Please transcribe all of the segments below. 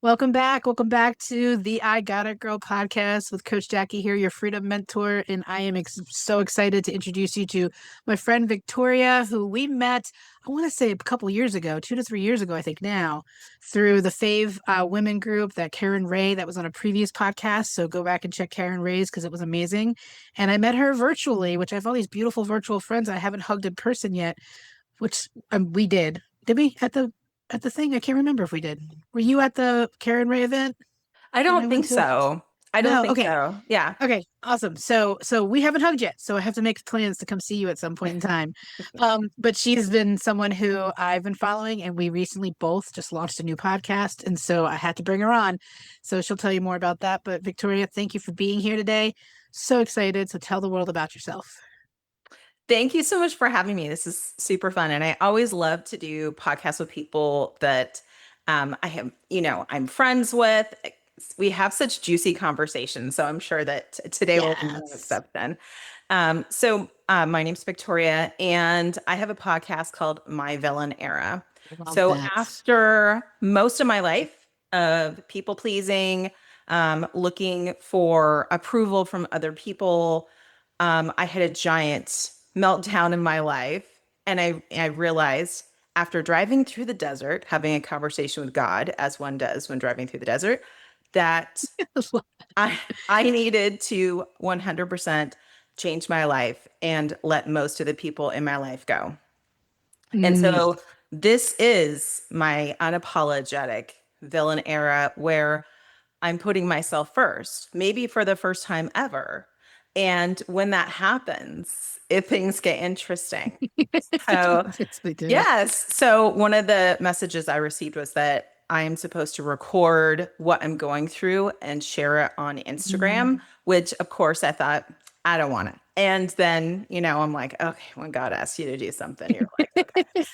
Welcome back. Welcome back to the I Got It Girl podcast with Coach Jackie here, your freedom mentor. And I am so excited to introduce you to my friend Victoria, who we met, I want to say a couple years ago, 2 to 3 years ago, I think now, through the Fave Women group that Karen Ray, that was on a previous podcast. So go back and check Karen Ray's because it was amazing. And I met her virtually, which I have all these beautiful virtual friends I haven't hugged in person yet, which we did. Did we at the thing? I can't remember if we did. Were you at the Karen Ray event I when I don't went think to? so. I don't No. think Okay. so. Yeah. Okay. Awesome. So we haven't hugged yet. So I have to make plans to come see you at some point in time. But she's been someone who I've been following, and we recently both just launched a new podcast, and so I had to bring her on. So she'll tell you more about that. But Victoria, thank you for being here today. So excited. So tell the world about yourself. Thank you so much for having me. This is super fun. And I always love to do podcasts with people that I have, I'm friends with. We have such juicy conversations. So I'm sure that today will be no Yes. exception. My name's Victoria, and I have a podcast called My Villain Era. I love So that. after most of my life of people pleasing, looking for approval from other people, I had a giant meltdown in my life. And I realized after driving through the desert, having a conversation with God, as one does when driving through the desert, that I I needed to 100% change my life and let most of the people in my life go. And Mm, so this is my unapologetic villain era where I'm putting myself first, maybe for the first time ever. And when that happens, if things get interesting. So, yes, they do. yes. So, one of the messages I received was that I am supposed to record what I'm going through and share it on Instagram, Mm. which, of course, I thought, I don't want it. And then, I'm like, okay, when God asks you to do something, you're like, okay.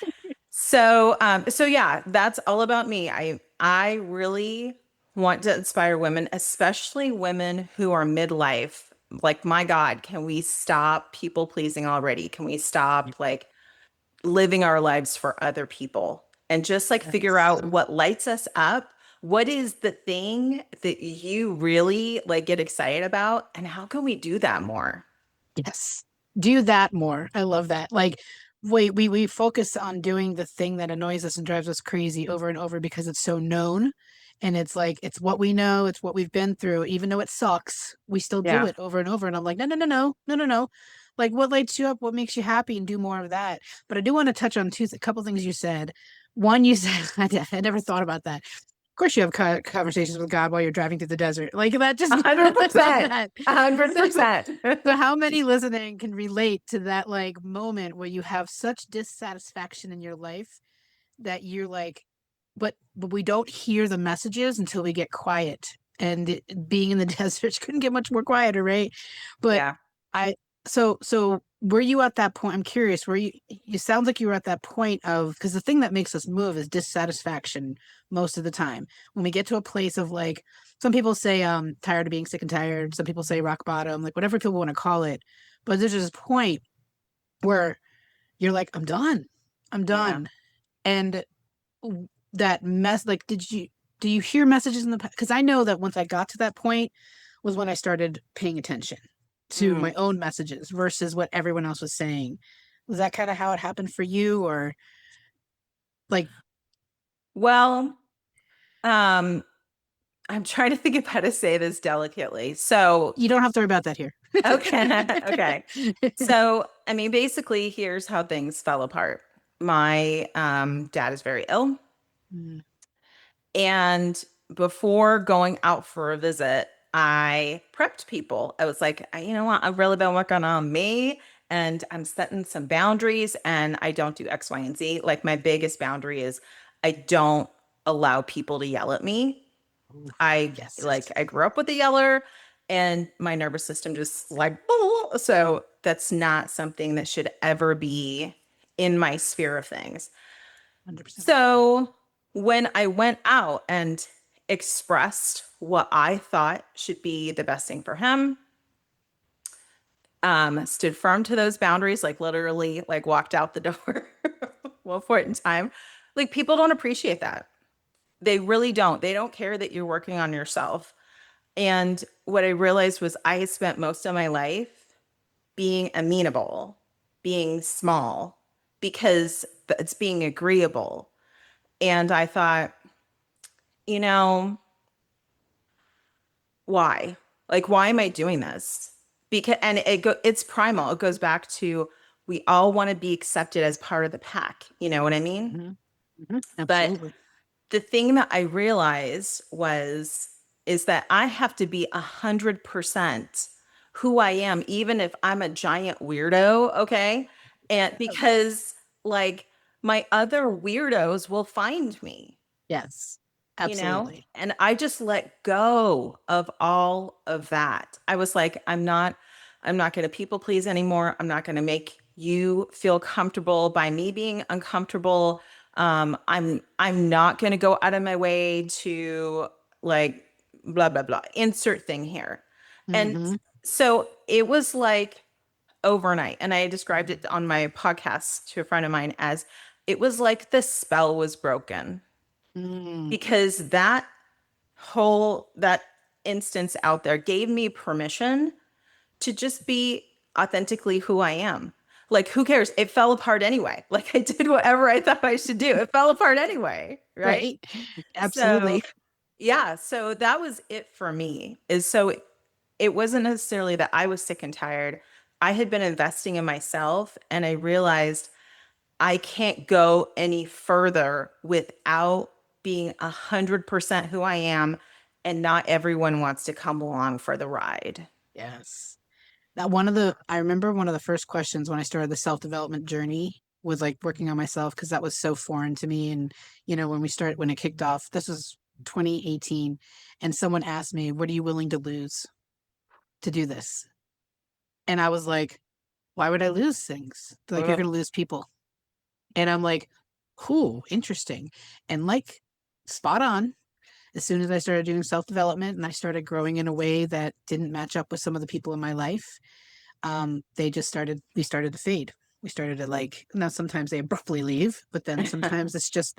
So yeah, that's all about me. I really want to inspire women, especially women who are midlife. Like, my God, can we stop people pleasing already? Can we stop like living our lives for other people and just like figure Yes. out what lights us up? What is the thing that you really like get excited about? And how can we do that more? Yes. Do that more. I love that. Like we focus on doing the thing that annoys us and drives us crazy over and over because it's so known. And it's like it's what we know, it's what we've been through. Even though it sucks, we still do Yeah. it over and over. And I'm like, no, no, no, no, no, no, no. Like what lights you up, what makes you happy, and do more of that. But I do want to touch on a couple things you said. One, you said I never thought about that. Of course, you have conversations with God while you're driving through the desert. Like that just, A hundred I love percent. that. A hundred So, percent. so how many listening can relate to that like moment where you have such dissatisfaction in your life that you're like, but we don't hear the messages until we get quiet. And being in the desert couldn't get much more quieter, right? But Yeah. I so were you at that point? I'm curious, were you sounds like you were at that point of because the thing that makes us move is dissatisfaction most of the time. When we get to a place of like some people say tired of being sick and tired, some people say rock bottom, like whatever people want to call it. But there's this point where you're like, I'm done. I'm Yeah. done. And that mess like do you hear messages in the past? Because I know that once I got to that point was when I started paying attention to my Mm. own messages versus what everyone else was saying. Was that kind of how it happened for you, or like Well, um, I'm trying to think of how to say this delicately. So, you don't have to worry about that here? okay, okay. So, I mean, basically, here's how things fell apart. My dad is very ill, Mm, and before going out for a visit, I prepped people. I was like, you know what? I've really been working on me, and I'm setting some boundaries, and I don't do X, Y, and Z. Like, my biggest boundary is I don't allow people to yell at me. yes. I grew up with a yeller, and my nervous system just like so that's not something that should ever be in my sphere of things. 100%. So when I went out and expressed what I thought should be the best thing for him, stood firm to those boundaries, like literally like walked out the door one point in time. Like, people don't appreciate that. They really don't. They don't care that you're working on yourself. And what I realized was I had spent most of my life being amenable, being small, because it's being agreeable. And I thought, you know, why? Like, why am I doing this? Because, and it's primal. It goes back to we all want to be accepted as part of the pack. You know what I mean? Hmm. But Absolutely. the thing that I realized is that I have to be 100% who I am, even if I'm a giant weirdo, okay? And because like my other weirdos will find me, Yes, you know? absolutely. And I just let go of all of that. I was like, I'm not going to people please anymore. I'm not going to make you feel comfortable by me being uncomfortable. I'm not going to go out of my way to like blah blah blah. Insert thing here. And Hmm. so it was like overnight, and I described it on my podcast to a friend of mine as it was like the spell was broken Mm. because that instance out there gave me permission to just be authentically who I am. Like, who cares? It fell apart anyway. Like, I did whatever I thought I should do. It fell apart anyway. Right. Right. So, Absolutely. yeah. So that was it for me. It wasn't necessarily that I was sick and tired. I had been investing in myself and I realized I can't go any further without being 100% who I am, and not everyone wants to come along for the ride. Yes. I remember one of the first questions when I started the self-development journey was like working on myself because that was so foreign to me. And, when it kicked off, this was 2018, and someone asked me, "What are you willing to lose to do this?" And I was like, "Why would I lose things?" They're like, "You're Ugh. going to lose people." And I'm like, "Cool, interesting." And like, spot on. As soon as I started doing self-development and I started growing in a way that didn't match up with some of the people in my life, we started to fade. We started to like, now sometimes they abruptly leave, but then sometimes it's just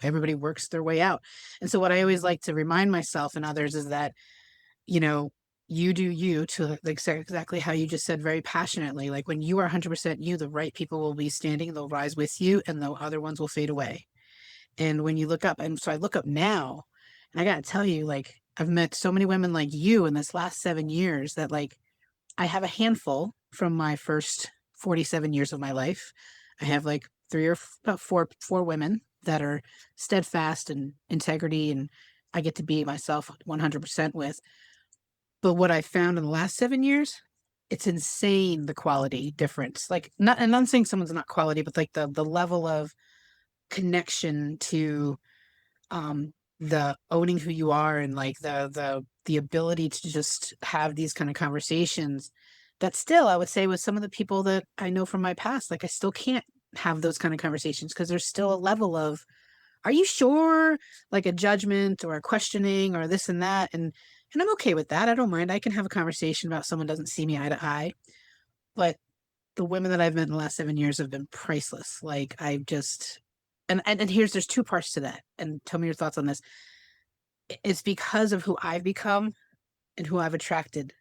everybody works their way out. And so what I always like to remind myself and others is that, you know, you do you to like say exactly how you just said very passionately. Like when you are 100% you, the right people will be standing, they'll rise with you, and the other ones will fade away. And when you look up, and so I look up now, and I gotta tell you, like, I've met so many women like you in this last 7 years that like I have a handful from my first 47 years of my life. I have like about four women that are steadfast and integrity, and I get to be myself 100% with. But what I found in the last 7 years, it's insane the quality difference. Like, not, and I'm saying someone's not quality, but like the level of connection to um the owning who you are, and like the ability to just have these kind of conversations that still I would say with some of the people that I know from my past, like I still can't have those kind of conversations because there's still a level of, are you sure, like a judgment or a questioning or this and that. And I'm okay with that. I don't mind. I can have a conversation about someone doesn't see me eye to eye. But the women that I've met in the last 7 years have been priceless. Like I just, and there's two parts to that. And tell me your thoughts on this. It's because of who I've become and who I've attracted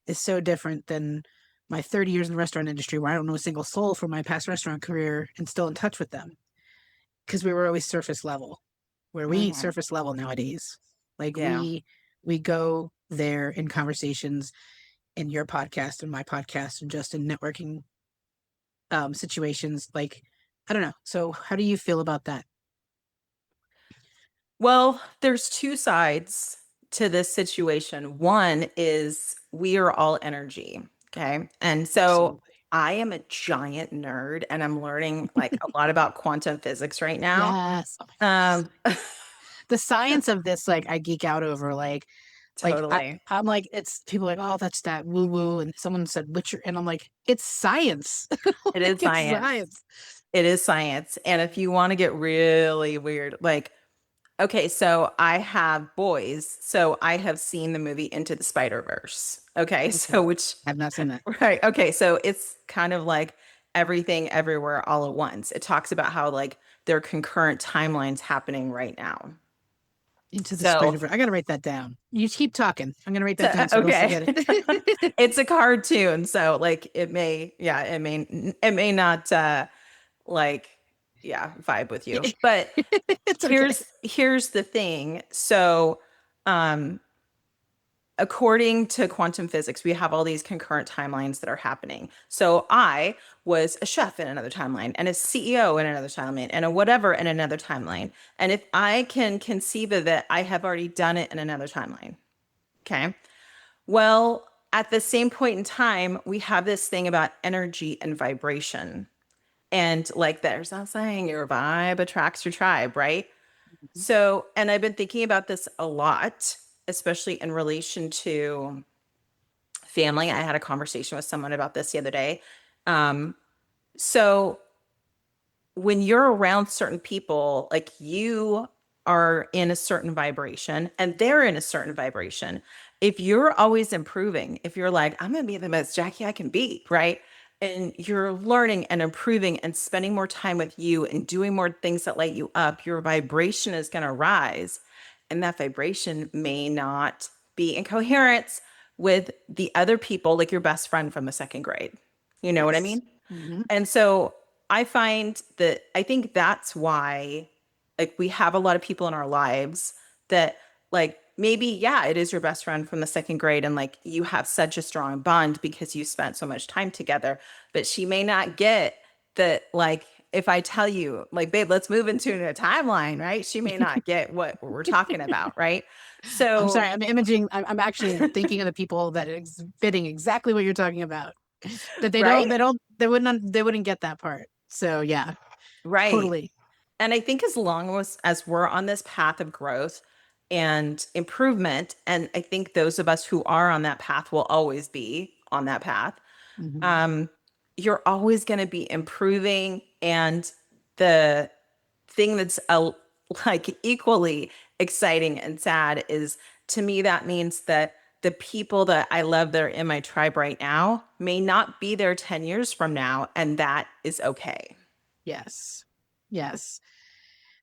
is so different than my 30 years in the restaurant industry, where I don't know a single soul from my past restaurant career and still in touch with them because we were always surface level, where we ain't Mhm. surface level nowadays. Like Yeah. we go there in conversations in your podcast and my podcast and just in networking situations. Like, I don't know. So how do you feel about that? Well, there's two sides to this situation. One is we are all energy. Okay. And so Absolutely. I am a giant nerd and I'm learning like a lot about quantum physics right now. Yes. Oh my goodness. Um, The science of this, like I geek out over, like totally. I'm like, it's people like, oh, that's that woo woo. And someone said Witcher, and I'm like, it's science. It Like is it's science. science. It is science. And if you want to get really weird, like, okay, so I have boys. So I have seen the movie Into the Spider-Verse. Okay. Okay. So, which, I've not seen that. right. Okay. So it's kind of like everything everywhere all at once. It talks about how like there are concurrent timelines happening right now. Into the spring So, of, I gotta write that down. You keep talking. I'm gonna write that so down so I don't okay. forget it. It's a cartoon, so like it may not like yeah, vibe with you. But It's okay. here's the thing. So, um according to quantum physics, we have all these concurrent timelines that are happening. So I was a chef in another timeline and a CEO in another timeline and a whatever in another timeline. And if I can conceive of it, I have already done it in another timeline. Okay. Well, at the same point in time, we have this thing about energy and vibration. And like there's that saying, your vibe attracts your tribe, right? Mhm. So, and I've been thinking about this a lot, especially in relation to family. I had a conversation with someone about this the other day. Um, so when you're around certain people, like you are in a certain vibration and they're in a certain vibration. If you're always improving, if you're like, I'm going to be the best Jackie I can be, right? And you're learning and improving and spending more time with you and doing more things that light you up, your vibration is going to rise. And that vibration may not be in coherence with the other people, like your best friend from the second grade. You know what I Yes. mean? Hmm. And so I find that I think that's why like we have a lot of people in our lives that like maybe yeah, it is your best friend from the second grade and like you have such a strong bond because you spent so much time together, but she may not get that like if I tell you like babe, let's move into a timeline, right? She may not get what we're talking about, right? I'm So sorry. I'm imaging. I'm actually thinking of the people that is fitting exactly what you're talking about. That they don't. right? They don't. They wouldn't. They wouldn't get that part. So yeah, Right. totally. And I think as long as we're on this path of growth and improvement, and I think those of us who are on that path will always be on that path, Hmm. um, you're always going to be improving. And the thing that's like equally exciting and sad is to me, that means that the people that I love that are in my tribe right now may not be there 10 years from now, and that is okay. Yes. Yes.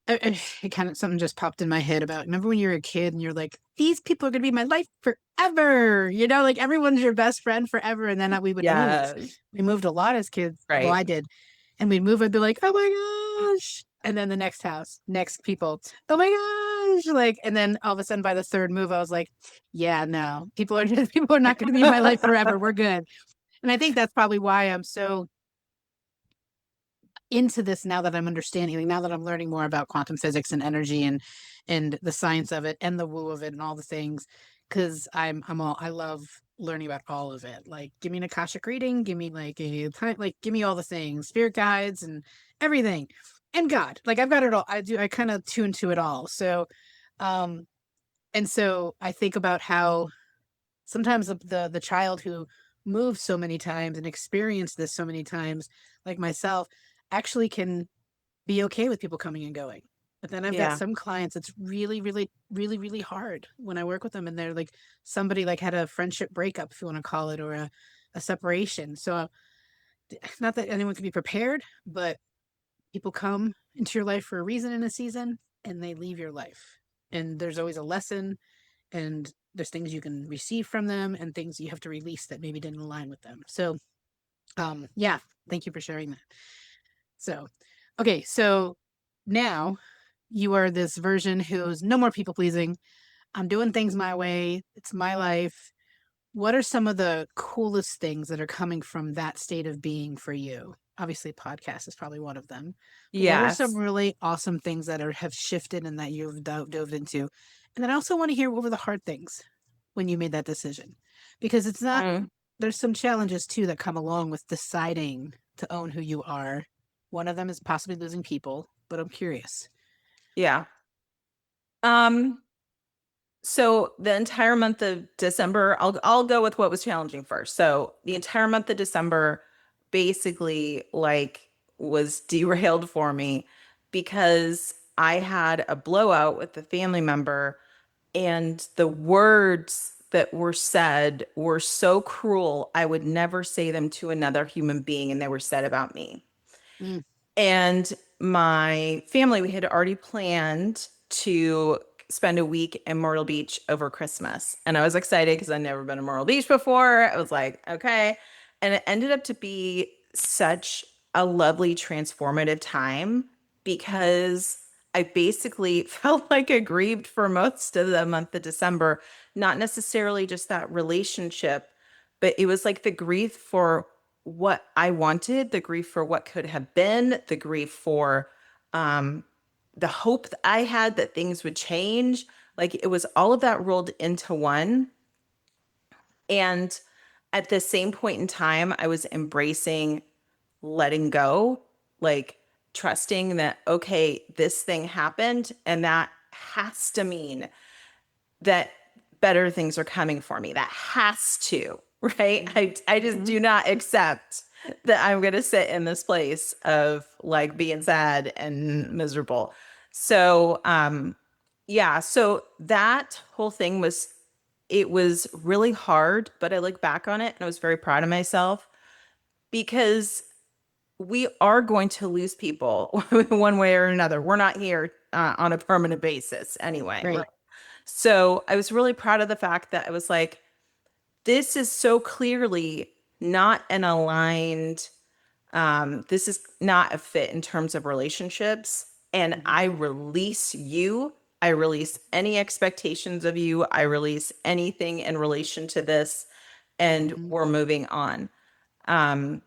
It kind of something just popped in my head about remember when you were a kid and you're like these people are going to be my life forever, like everyone's your best friend forever, and then Yes. we moved a lot as kids, well Right. I did, and we'd move and be like oh my gosh, and then the next house, next people, oh my gosh, like, and then all of a sudden by the third move I was like yeah, no, people are just people are not going to be in my life forever, we're good. And I think that's probably why I'm so into this now that I'm understanding, like now that I'm learning more about quantum physics and energy and the science of it and the woo of it and all the things, because I'm all I love learning about all of it. Like, give me an akashic reading, give me like a time, like give me all the things, spirit guides and everything, and God. Like I've got it all. I kind of tune to it all. So, um, and so I think about how sometimes the child who moves so many times and experienced this so many times, like myself, actually can be okay with people coming and going. But then I've got Yeah. some clients it's really, really, really, really hard when I work with them and they're like somebody like had a friendship breakup, if you want to call it, or a separation. So not that anyone can be prepared, but people come into your life for a reason in a season and they leave your life. And there's always a lesson and there's things you can receive from them and things you have to release that maybe didn't align with them. So yeah, thank you for sharing that. So okay, so now you are this version who's no more people pleasing. I'm doing things my way. It's my life. What are some of the coolest things that are coming from that state of being for you? Obviously, podcast is probably one of them. But what are some Yes. really awesome things that have shifted and that you've dove into? And then I also want to hear what were the hard things when you made that decision? Because it's not, Mm, there's some challenges too that come along with deciding to own who you are. One of them is possibly losing people, but I'm curious. yeah. Um, so the entire month of December, I'll go with what was challenging first. So the entire month of December basically like was derailed for me because I had a blowout with a family member and the words that were said were so cruel, I would never say them to another human being, and they were said about me. Mm, And my family, we had already planned to spend a week in Myrtle Beach over Christmas. And I was excited because I'd never been to Myrtle Beach before. I was like, okay. And it ended up to be such a lovely, transformative time because I basically felt like I grieved for most of the month of December, not necessarily just that relationship, but it was like the grief for what I wanted, the grief for what could have been, the grief for um, the hope that I had that things would change. Like it was all of that rolled into one. And at the same point in time, I was embracing letting go, like trusting that, okay, this thing happened and that has to mean that better things are coming for me. That has to, right? I just Mm-hmm. do not accept that I'm going to sit in this place of like being sad and miserable. So, yeah, so that whole thing was, it was really hard, but I look back on it and I was very proud of myself because we are going to lose people one way or another. We're not here on a permanent basis anyway. Right. Right. So I was really proud of the fact that I was like, this is so clearly not an aligned, this is not a fit in terms of relationships. And Mm-hmm. I release you. I release any expectations of you. I release anything in relation to this, and Mm-hmm. we're moving on. Um,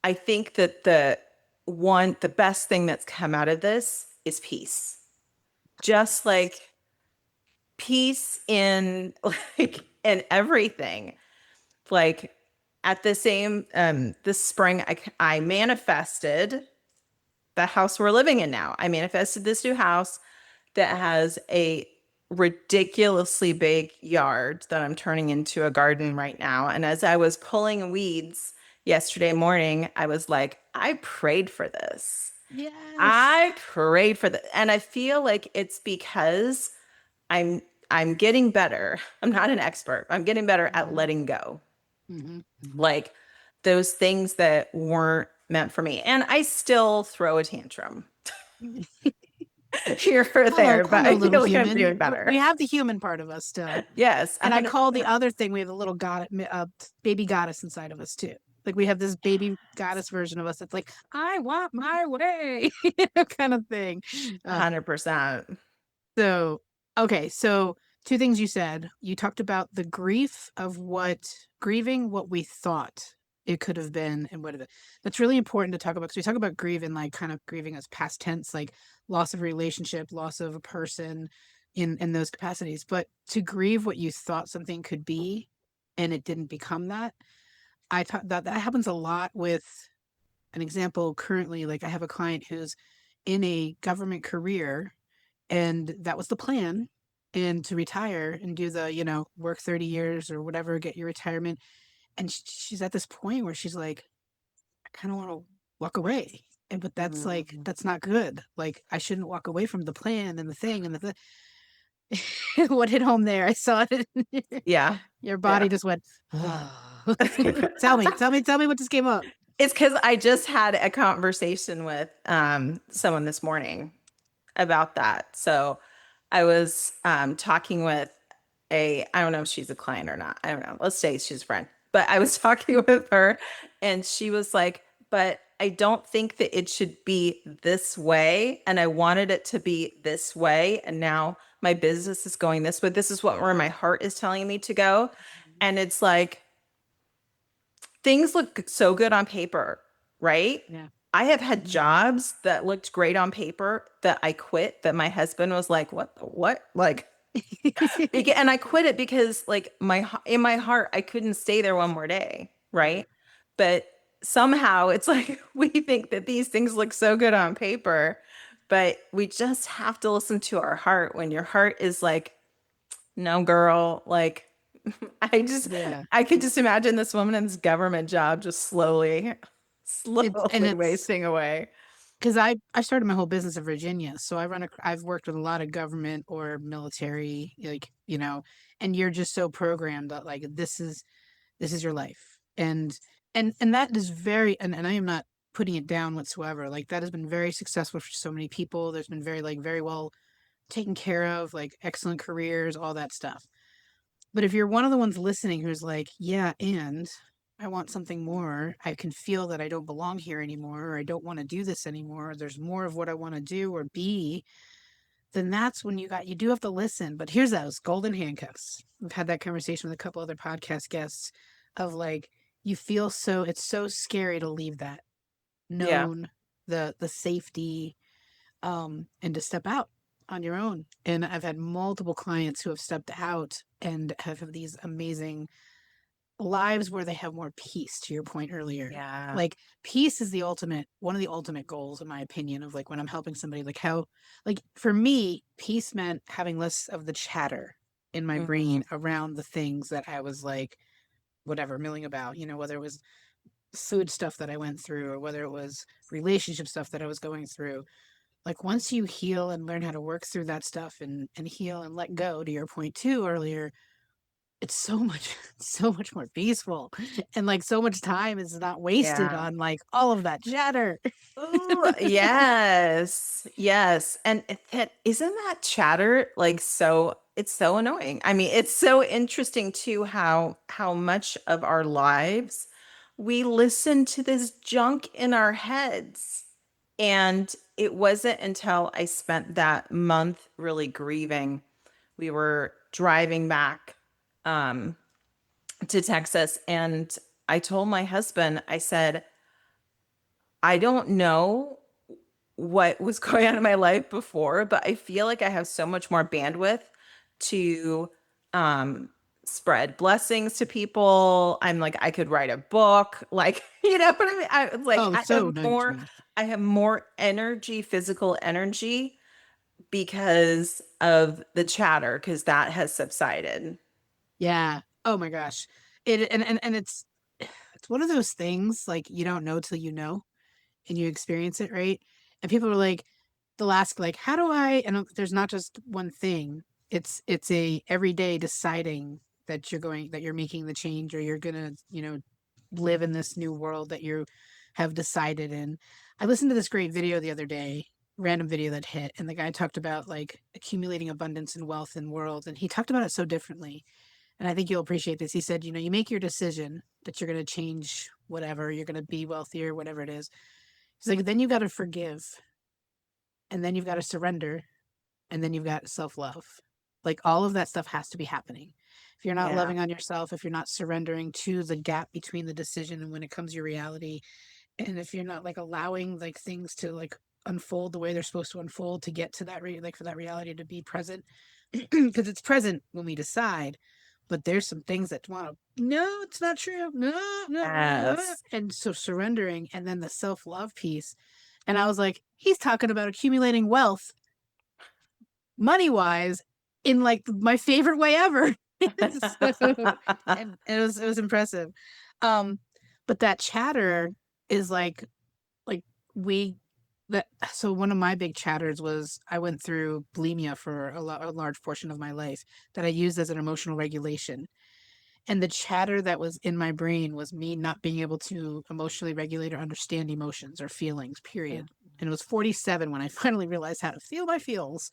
I think that the best thing that's come out of this is peace. Just like peace in like in everything. Like at the same this spring I manifested the house we're living in now. I manifested this new house that has a ridiculously big yard that I'm turning into a garden right now. And as I was pulling weeds yesterday morning, I was like, I prayed for this. Yes. I prayed for this. And I feel like it's because I'm I'm getting better. I'm not an expert. I'm getting better at Mm-hmm. letting go. Mm-hmm. Like those things that weren't meant for me. And I still throw a tantrum Mm-hmm. here or there, but Hello, I little feel like I'm human. doing We better. have the human part of us still. Yes, And I call the 100%. other thing, we have a little god, baby goddess inside of us too. Like we have this baby goddess version of us that's like, I want my way, kind of thing. Uh, 100%. so, okay, so two things you said. You talked about the grief of grieving what we thought it could have been and what it. That's really important to talk about because we talk about grieving like kind of grieving as past tense, like loss of a relationship, loss of a person in those capacities. But to grieve what you thought something could be and it didn't become that, I thought that happens a lot with an example currently. Like I have a client who's in a government career and that was the plan and to retire and do the work 30 years or whatever, get your retirement. And she's at this point where she's like, I kind of want to walk away. And but that's like that's not good. Like I shouldn't walk away from the plan and the thing and what hit home there. I saw it. Yeah. Your Yeah. body just went, oh. Tell me what just came up. It's because I just had a conversation with someone this morning about that. So I was talking with I don't know if she's a client or not. I don't know. Let's say she's a friend. But I was talking with her and she was like, but I don't think that it should be this way. And I wanted it to be this way. And now my business is going this way. This is where my heart is telling me to go. And it's like, things look so good on paper, right? Yeah. I have had Mhm. jobs that looked great on paper that I quit that my husband was like, "What the what?" Like, and I quit it because like in my heart I couldn't stay there one more day, Yeah. right? But somehow it's like we think that these things look so good on paper, but we just have to listen to our heart when your heart is like, "No, girl, like I just Yeah. I could just imagine this woman in this government job just slowly, And slowly it's wasting away. because I started my whole business in Virginia, so I've worked with a lot of government or military, like and you're just so programmed that like this is your life, and that is very and I am not putting it down whatsoever. Like that has been very successful for so many people. There's been very like very well taken care of, like excellent careers, all that stuff. But if you're one of the ones listening who's like, yeah, and I want something more, I can feel that I don't belong here anymore, or I don't want to do this anymore, or there's more of what I want to do or be, then that's when you do have to listen. But here's those golden handcuffs. We've had that conversation with a couple other podcast guests of like, you feel so, it's so scary to leave that Yeah. known, the safety, and to step out on your own. And I've had multiple clients who have stepped out and have these amazing lives where they have more peace, to your point earlier. Yeah. Like peace is the ultimate, one of the ultimate goals, in my opinion, of like when I'm helping somebody, like how, like for me, peace meant having less of the chatter in my Hmm. brain around the things that I was like, whatever, milling about, whether it was food stuff that I went through or whether it was relationship stuff that I was going through. Like once you heal and learn how to work through that stuff and heal and let go, to your point too earlier, it's so much so much more peaceful, and like so much time is not wasted Yeah. on like all of that chatter. Ooh, yes. Yes. And that isn't that chatter like so it's so annoying. I mean, it's so interesting too how much of our lives we listen to this junk in our heads. And it wasn't until I spent that month really grieving. We were driving back um to Texas and I told my husband, I said, I don't know what was going on in my life before, but I feel like I have so much more bandwidth to um spread blessings to people. I'm like I could write a book, like what I mean? Oh, so much more. I have more energy, physical energy because of the chatter because that has subsided. Yeah. Oh my gosh. It and it's one of those things like you don't know till you know and you experience it, right? And people are like, they'll ask like, how do I? And there's not just one thing. It's a every day deciding that you're making the change, or you're gonna live in this new world that you have decided in. I listened to this great video the other day, random video that hit, and the guy talked about like accumulating abundance and wealth in world, and he talked about it so differently. And I think you'll appreciate this. He said, you make your decision that you're going to change whatever, you're going to be wealthier, whatever it is. He's like, then you got to forgive, and then you've got to surrender, and then you've got self love. Like all of that stuff has to be happening. If you're not Yeah. loving on yourself, if you're not surrendering to the gap between the decision and when it comes to your reality, and if you're not like allowing like things to like unfold the way they're supposed to unfold to get to that like for that reality to be present, because it's present when we decide, but there's some things that want to, no, it's not true, no, no, Yes. and so surrendering, and then the self-love piece. And I was like, he's talking about accumulating wealth money wise in like my favorite way ever. So, and it was impressive. um but that chatter is like we that so one of my big chatters was I went through bulimia for a large portion of my life that I used as an emotional regulation. And the chatter that was in my brain was me not being able to emotionally regulate or understand emotions or feelings, period. And it was 47 when I finally realized how to feel my feels.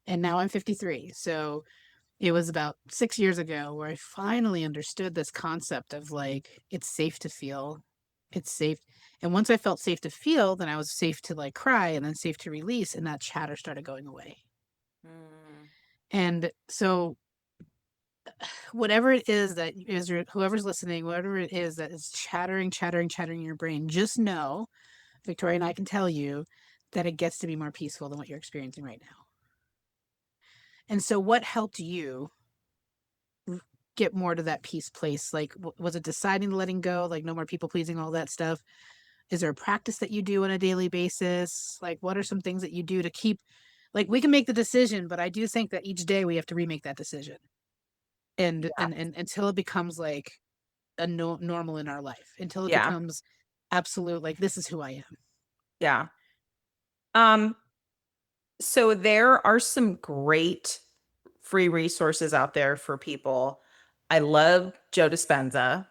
And now I'm 53. So it was about 6 years ago where I finally understood this concept of like, it's safe to feel. It's safe. And once I felt safe to feel, then I was safe to like cry and then safe to release. And that chatter started going away. Mm. And so, whatever it is that is, whoever's listening, whatever it is that is chattering, chattering, chattering in your brain, just know, Victoria and I can tell you that it gets to be more peaceful than what you're experiencing right now. And so, what helped you get more to that peace place? Like, was it deciding to letting go, like no more people pleasing, all that stuff? Is there a practice that you do on a daily basis? Like, what are some things that you do to keep, like, we can make the decision, but I do think that each day we have to remake that decision. And until it becomes like a normal in our life, until it Yeah. becomes absolute, like, this is who I am. Yeah. Um, so there are some great free resources out there for people. I love Joe Dispenza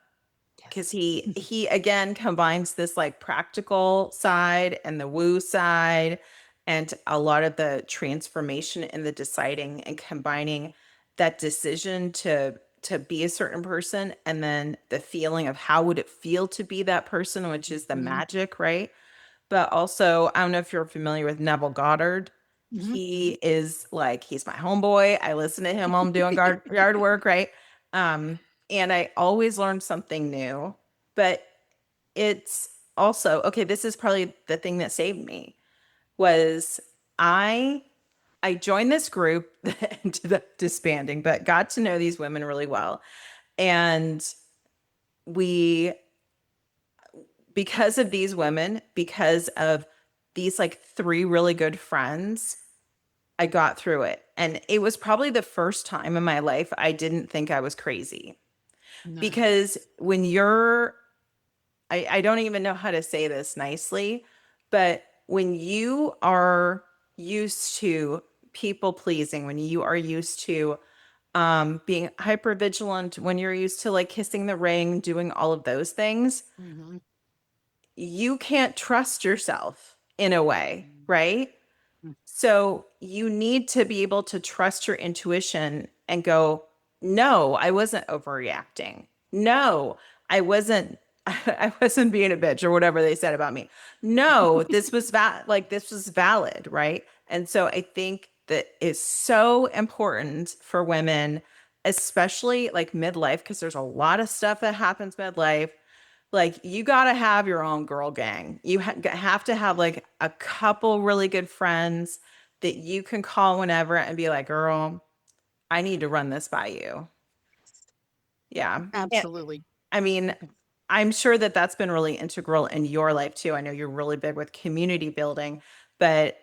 because Yes. he again combines this like practical side and the woo side. and a lot of the transformation and the deciding and combining that decision to be a certain person, and then the feeling of how would it feel to be that person, which is the Hmm. magic, right? But also, I don't know if you're familiar with Neville Goddard. Hmm. He is like, he's my homeboy. I listen to him while I'm doing yard work, right? Um, and I always learn something new. But it's also, okay, this is probably the thing that saved me was I I joined this group that ended up disbanding, but got to know these women really well. And we, because of these women, because of these like three really good friends, I got through it. And it was probably the first time in my life I didn't think I was crazy. Because Nice. when you're, I don't even know how to say this nicely, but when you are used to people pleasing, when you are used to being hyper vigilant, when you're used to like kissing the ring, doing all of those things, Hmm. you can't trust yourself in a way, right? So you need to be able to trust your intuition and go, no, I wasn't overreacting. No, I wasn't I wasn't being a bitch or whatever they said about me. No, this was like this was valid, right? And so I think that is so important for women, especially like midlife, because there's a lot of stuff that happens midlife. Like you got to have your own girl gang. You have to have like a couple really good friends that you can call whenever and be like, "Girl, I need to run this by you." Yeah. And Absolutely. I mean, I'm sure that that's been really integral in your life too. I know you're really big with community building, but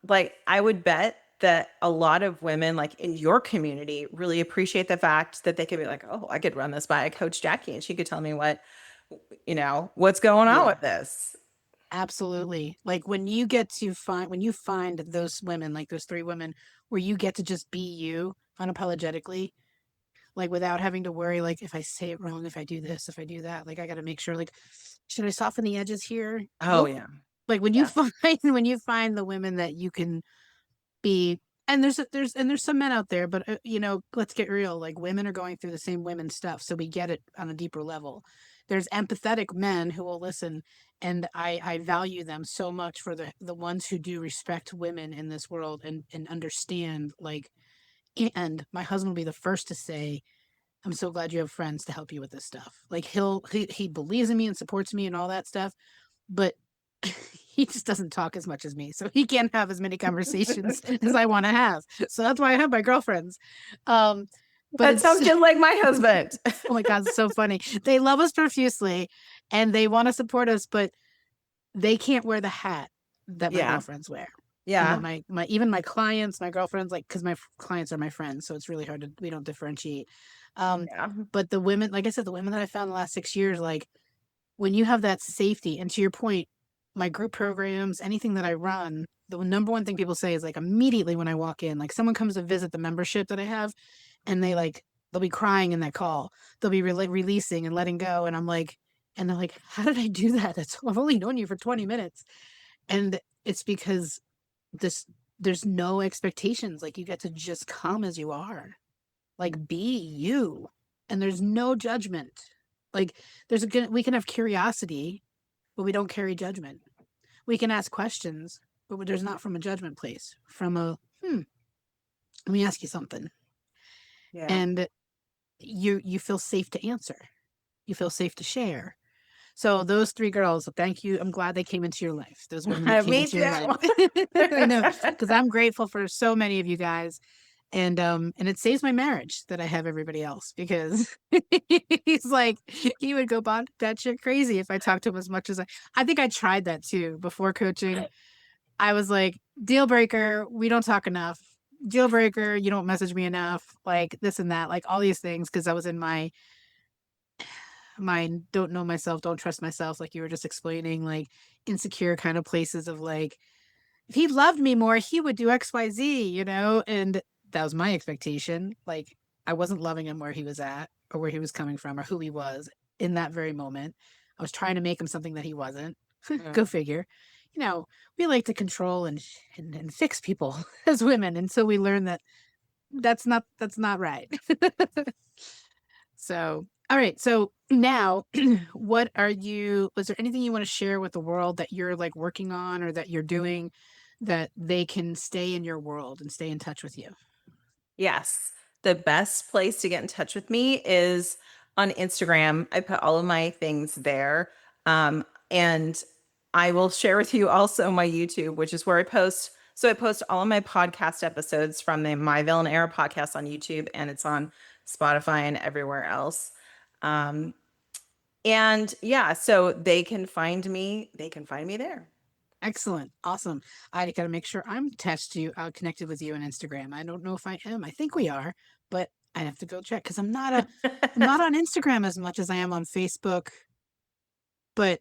like I would bet that a lot of women like in your community really appreciate the fact that they could be like, "Oh, I could run this by Coach Jackie and she could tell me what's going on Yeah. with this." Absolutely. Like when you find those women, like those three women, where you get to just be you unapologetically, like without having to worry, like if I say it wrong, if I do this, if I do that, like I got to make sure, like, should I soften the edges here? Oh Nope. yeah. Like when you Yeah. find when you find the women that you can be, and there's some men out there, but let's get real, like women are going through the same women stuff, so we get it on a deeper level. There's empathetic men who will listen, and I value them so much for the ones who do respect women in this world and understand, like, and my husband will be the first to say, I'm so glad you have friends to help you with this stuff. Like he believes in me and supports me and all that stuff, but he just doesn't talk as much as me, so he can't have as many conversations as I want to have. So that's why I have my girlfriends. Um, but That it's sounds just like my husband. oh my god, it's so funny. They love us profusely, and they want to support us, but they can't wear the hat that my Yeah. girlfriends wear. And that Yeah. my even my clients, my girlfriends, like, because my clients are my friends, so it's really hard to we don't differentiate. Um, Yeah. but the women, like I said, the women that I found the last 6 years, like when you have that safety, and to your point, my group programs, anything that I run, the number one thing people say is like immediately when I walk in, like someone comes to visit the membership that I have, and they'll be crying in that call. They'll be releasing and letting go, and I'm like, and they're like, "How did I do that? I've only known you for 20 minutes," and it's because this there's no expectations. Like you get to just come as you are, like be you, and there's no judgment. Like we can have curiosity, but we don't carry judgment. We can ask questions, but there's not from a judgment place, from a let me ask you something, Yeah. and you feel safe to answer, you feel safe to share. So those three girls, thank you. I'm glad they came into your life. Those women that came Me into your too. life. I know, because I'm grateful for so many of you guys, and it saves my marriage that I have everybody else, because he's like, he would go that shit crazy if I talked to him as much as I think I tried that too before coaching. I was like, deal breaker, we don't talk enough. Deal breaker, you don't message me enough. Like this and that, like all these things, because I was in my don't know myself, don't trust myself, like you were just explaining, like insecure kind of places of like, if he loved me more, he would do XYZ. And that was my expectation. Like I wasn't loving him where he was at, or where he was coming from, or who he was in that very moment. I was trying to make him something that he wasn't. Go Mm. figure. you know, we like to control and fix people as women, and so we learn that that's not right. So, all right. So now, what are you? Was there anything you want to share with the world that you're like working on or that you're doing that they can stay in your world and stay in touch with you? Yes. The best place to get in touch with me is on Instagram. I put all of my things there. And I will share with you also my YouTube, which is where I post. So I post all of my podcast episodes from the My Villain Era podcast on YouTube, and it's on Spotify and everywhere else. Um, and yeah, so they can find me. They can find me there. Excellent. Awesome. I got to make sure I'm attached to you, connected with you on Instagram. I don't know if I am. I think we are, but I have to go check because I'm not on Instagram as much as I am on Facebook, but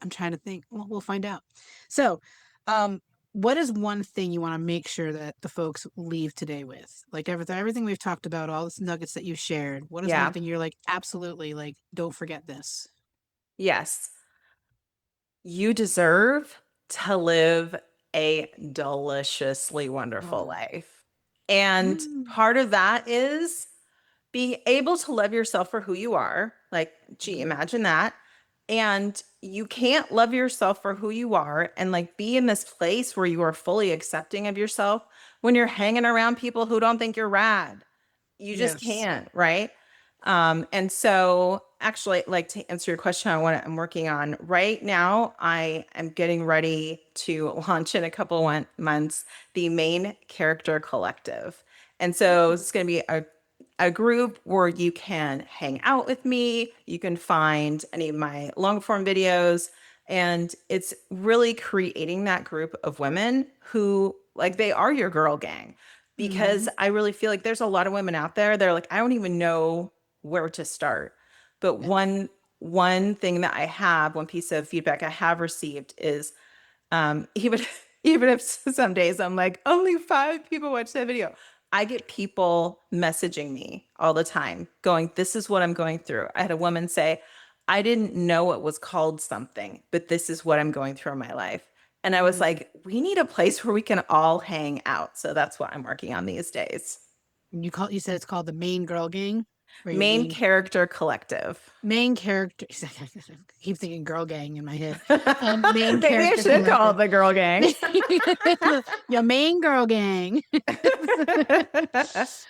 I'm trying to think. Well, we'll find out. So, um, what is one thing you want to make sure that the folks leave today with? Like everything we've talked about, all this nuggets that you've shared. What is one Yeah. thing you're like, absolutely, like, don't forget this? Yes. You deserve to live a deliciously wonderful Oh. life. And Mm, part of that is being able to love yourself for who you are. Like, gee, mhm. imagine that. And you can't love yourself for who you are and like be in this place where you are fully accepting of yourself when you're hanging around people who don't think you're rad. You just Yes. can't, right? And so actually, like to answer your question on what I'm working on right now, I am getting ready to launch in a couple months the main character collective. And so Mm, it's going to be a group where you can hang out with me. You can find any of my long form videos. And it's really creating that group of women who, like, they are your girl gang. Because mhm. I really feel like there's a lot of women out there, they're like, I don't even know where to start. But Yeah. one thing that I have, one piece of feedback I have received is even even if some days I'm like, only 5 people watch that video, I get people messaging me all the time going, this is what I'm going through. I had a woman say, I didn't know it was called something, but this is what I'm going through in my life. And I was Mm. like, we need a place where we can all hang out. So that's what I'm working on these days. You said it's called the main girl gang or your Main character collective. main character. Keep thinking girl gang in my head. Main Maybe I character should call it collective. the girl gang. Your main girl gang. That's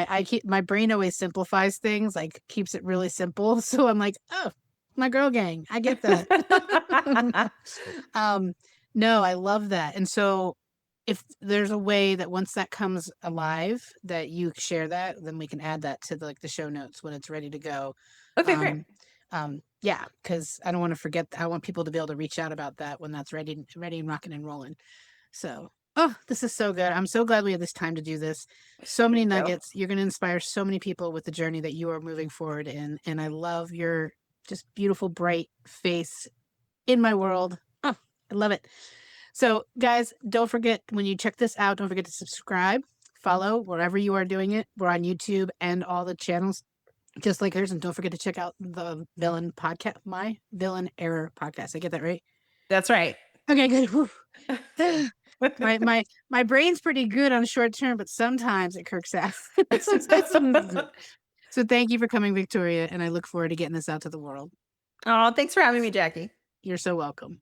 I keep my brain always simplifies things, like keeps it really simple. So I'm like, oh, my girl gang. I get that. um, no, I love that. And so if there's a way that once that comes alive that you share that, then we can add that to the show notes when it's ready to go. Okay, great. Um, yeah, because I don't want to forget. I want people to be able to reach out about that when that's ready and rocking and rolling. So, oh, this is so good. I'm so glad we had this time to do this. So many Thank you. nuggets. You're going to inspire so many people with the journey that you are moving forward in. And I love your just beautiful, bright face in my world. Oh, I love it. So, guys, don't forget when you check this out, don't forget to subscribe, follow wherever you are doing it. We're on YouTube and all the channels just like hers. And don't forget to check out the Villain podcast, my Villain Error podcast. I get that right? That's right. Okay, good. Whew. My brain's pretty good on short term, but sometimes it kirks out. So thank you for coming, Victoria, and I look forward to getting this out to the world. Oh, thanks for having me, Jackie. You're so welcome.